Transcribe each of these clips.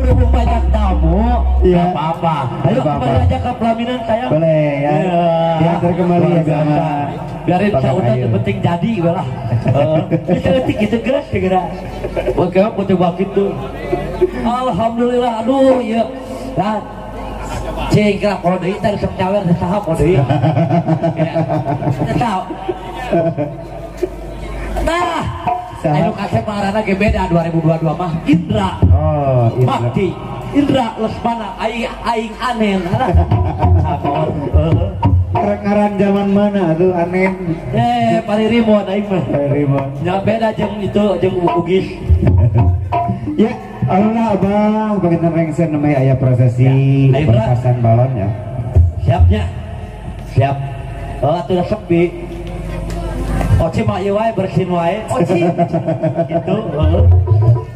berhubung banyak tamu, Iya. apa-apa. Ayo Apa-apa. kembali aja ke pelaminan saya. Boleh ya. Diantar kembali ya sama biarin Pak sautan Ayu. yang penting jadi lah. Bisa ngetik gitu geus segera. Oke, mau coba gitu. Alhamdulillah, aduh ya. Dan cingkrap kalau deui teh resep nyawer teh saha kalau deui. Tahu. Nah, ayo kasih pengarana ge beda 2022 mah Indra. Oh, Bakti Indra Lesmana aing aneh. Ngaran zaman mana tuh aneh? Paririmon aing mah. Rimon. Ya beda jeung itu jeung Ugis. Ya, Allah abang, pengen rengsen namanya ayah prosesi Ya, ayo, Bra. pelepasan balon ya. Siapnya. Siap. Oh, atuh sepi. Oci mah ieu wae bersin wae. Oci. Gitu.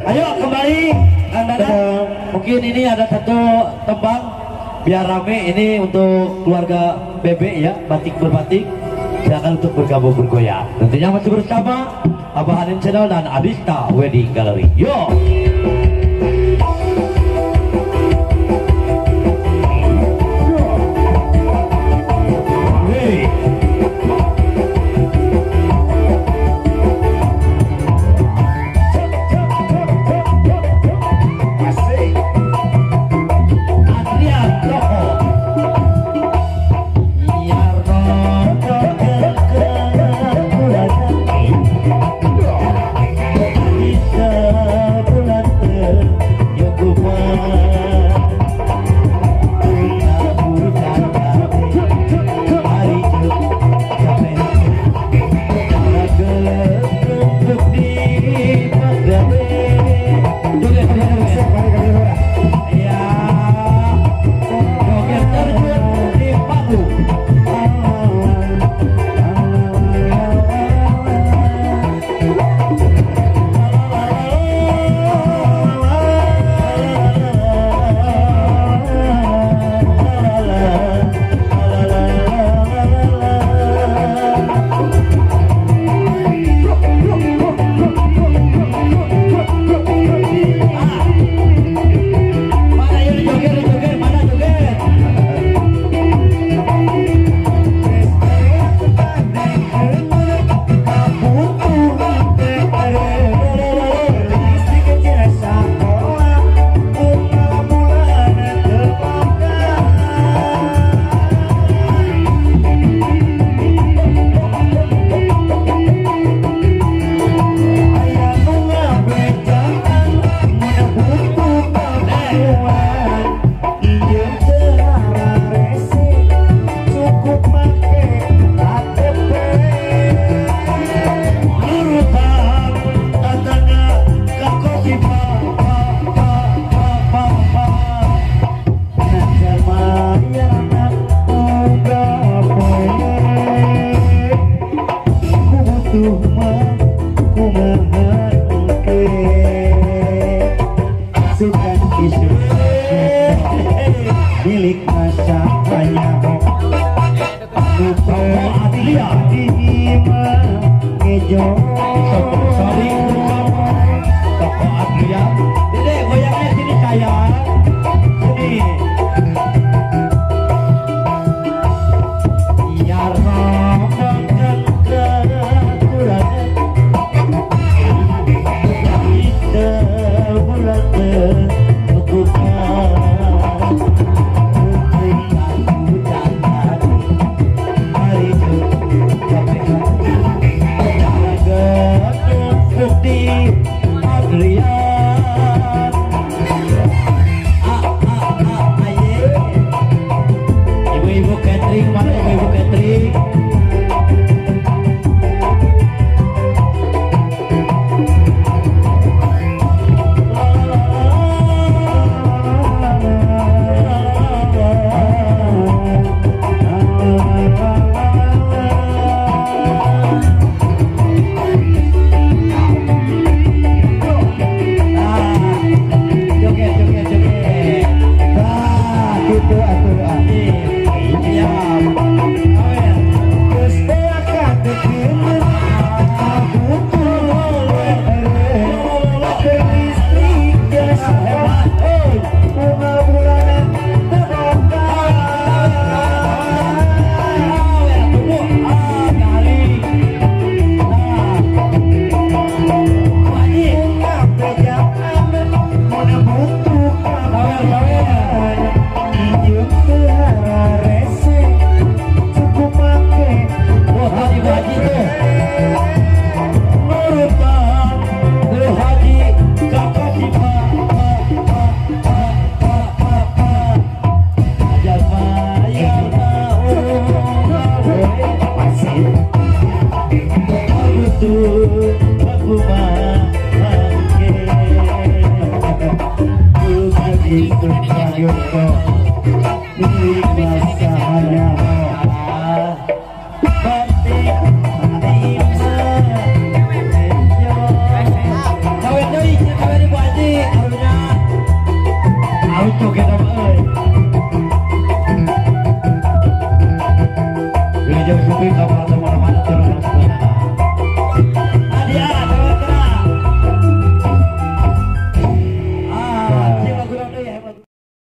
Ayo kembali Kang Dadang. Mungkin ini ada satu tembang biar rame ini untuk keluarga Bebe ya, batik berbatik. Silakan untuk bergabung bergoyang. Tentunya masih bersama Abah Hanin Channel dan Adista Wedding Gallery. Yo. Hey. Adrian Roko. Ya Roko bisa pulang. kita euy. Wilujeng suping ka para